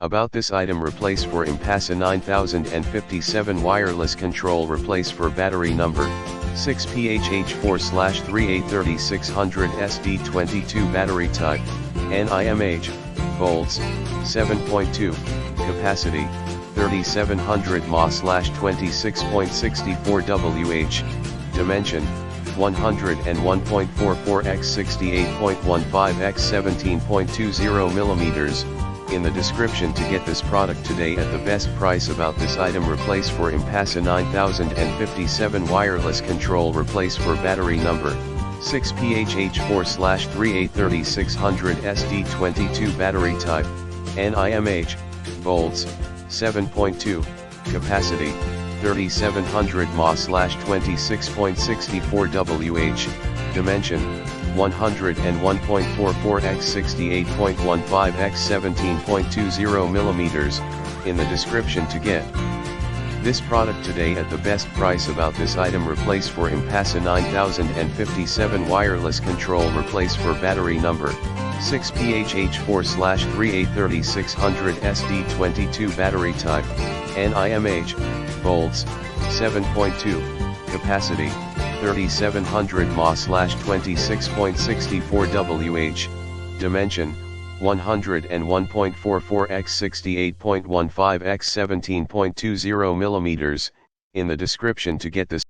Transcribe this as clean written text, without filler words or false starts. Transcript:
About this item: replace for Impassa 9057 wireless control, replace for battery number 6PHH4/383600 SD22 battery type, NIMH, volts, 7.2, capacity, 3700 mAh/26.64 Wh, dimension, 101.44 x 68.15 x 17.20 millimeters. In the description to get this product today at the best price. About this item: replace for Impassa 9057 wireless control, replace for battery number 6PHH4/383600 SD22 battery type, NIMH, volts, 7.2, capacity, 3700 mAh/26.64 Wh, dimension, 101.44 x 68.15 x 17.20 millimeters. In the description to get this product today at the best price. About this item: replace for Impassa 9057 wireless control, replace for battery number 6PHH4/383600 SD22 battery type, NIMH, volts, 7.2, capacity, 3700 mAh/26.64 Wh, dimension, 101.44 x 68.15 x 17.20 millimeters. In the description to get this